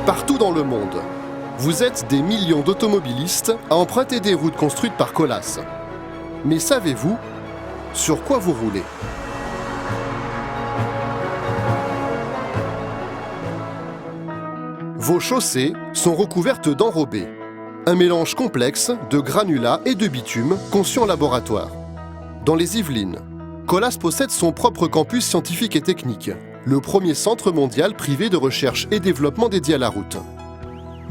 Partout dans le monde, vous êtes des millions d'automobilistes à emprunter des routes construites par Colas. Mais savez-vous sur quoi vous roulez ? Vos chaussées sont recouvertes d'enrobés, un mélange complexe de granulats et de bitume conçu en laboratoire. Dans les Yvelines, Colas possède son propre campus scientifique et technique, le premier centre mondial privé de recherche et développement dédié à la route.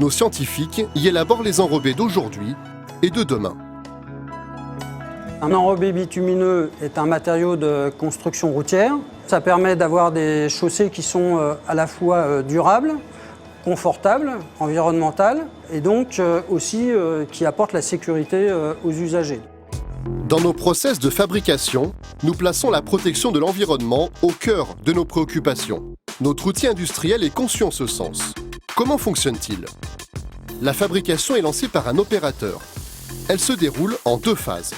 Nos scientifiques y élaborent les enrobés d'aujourd'hui et de demain. Un enrobé bitumineux est un matériau de construction routière. Ça permet d'avoir des chaussées qui sont à la fois durables, confortables, environnementales et donc aussi qui apportent la sécurité aux usagers. Dans nos process de fabrication, nous plaçons la protection de l'environnement au cœur de nos préoccupations. Notre outil industriel est conçu en ce sens. Comment fonctionne-t-il ? La fabrication est lancée par un opérateur. Elle se déroule en 2 phases.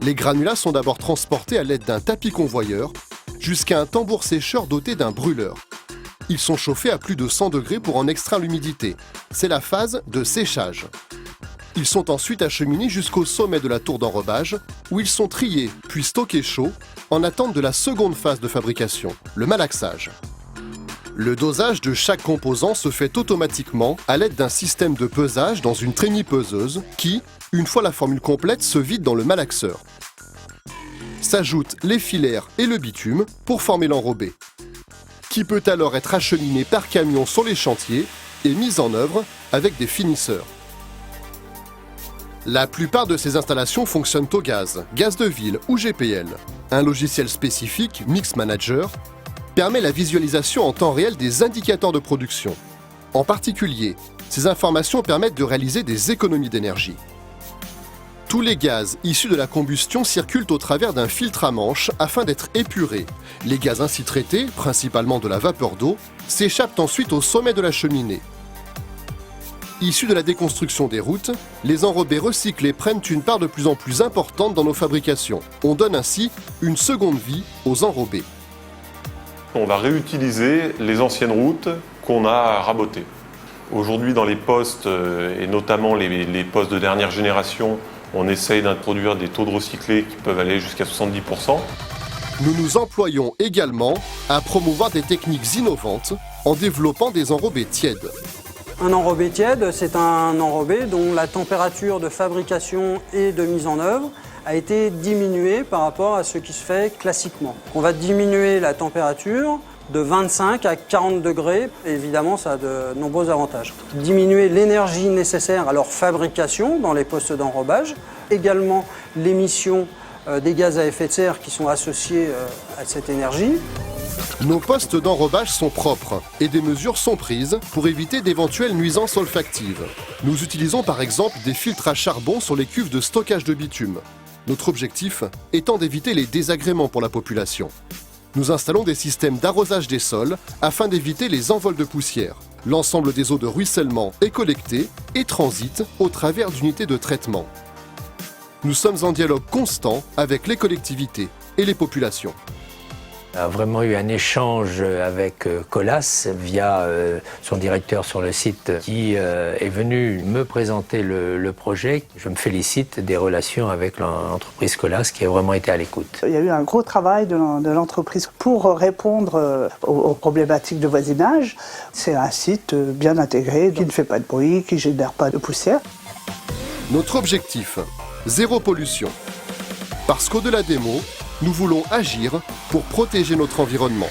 Les granulats sont d'abord transportés à l'aide d'un tapis convoyeur jusqu'à un tambour sécheur doté d'un brûleur. Ils sont chauffés à plus de 100 degrés pour en extraire l'humidité. C'est la phase de séchage. Ils sont ensuite acheminés jusqu'au sommet de la tour d'enrobage, où ils sont triés puis stockés chauds en attente de la seconde phase de fabrication, le malaxage. Le dosage de chaque composant se fait automatiquement à l'aide d'un système de pesage dans une trémie-peseuse qui, une fois la formule complète, se vide dans le malaxeur. S'ajoutent les filaires et le bitume pour former l'enrobé, qui peut alors être acheminé par camion sur les chantiers et mis en œuvre avec des finisseurs. La plupart de ces installations fonctionnent au gaz de ville ou GPL. Un logiciel spécifique, Mix Manager, permet la visualisation en temps réel des indicateurs de production. En particulier, ces informations permettent de réaliser des économies d'énergie. Tous les gaz issus de la combustion circulent au travers d'un filtre à manche afin d'être épurés. Les gaz ainsi traités, principalement de la vapeur d'eau, s'échappent ensuite au sommet de la cheminée. Issus de la déconstruction des routes, les enrobés recyclés prennent une part de plus en plus importante dans nos fabrications. On donne ainsi une seconde vie aux enrobés. On va réutiliser les anciennes routes qu'on a rabotées. Aujourd'hui, dans les postes, et notamment les postes de dernière génération, on essaye d'introduire des taux de recyclés qui peuvent aller jusqu'à 70%. Nous nous employons également à promouvoir des techniques innovantes en développant des enrobés tièdes. Un enrobé tiède, c'est un enrobé dont la température de fabrication et de mise en œuvre a été diminuée par rapport à ce qui se fait classiquement. On va diminuer la température de 25 à 40 degrés. Évidemment, ça a de nombreux avantages. Diminuer l'énergie nécessaire à leur fabrication dans les postes d'enrobage. Également l'émission des gaz à effet de serre qui sont associés à cette énergie. Nos postes d'enrobage sont propres et des mesures sont prises pour éviter d'éventuelles nuisances olfactives. Nous utilisons par exemple des filtres à charbon sur les cuves de stockage de bitume. Notre objectif étant d'éviter les désagréments pour la population. Nous installons des systèmes d'arrosage des sols afin d'éviter les envols de poussière. L'ensemble des eaux de ruissellement est collecté et transite au travers d'unités de traitement. Nous sommes en dialogue constant avec les collectivités et les populations. On a vraiment eu un échange avec Colas via son directeur sur le site qui est venu me présenter le projet. Je me félicite des relations avec l'entreprise Colas qui a vraiment été à l'écoute. Il y a eu un gros travail de l'entreprise pour répondre aux problématiques de voisinage. C'est un site bien intégré, qui ne fait pas de bruit, qui ne génère pas de poussière. Notre objectif, zéro pollution. Parce qu'au-delà des mots, nous voulons agir pour protéger notre environnement.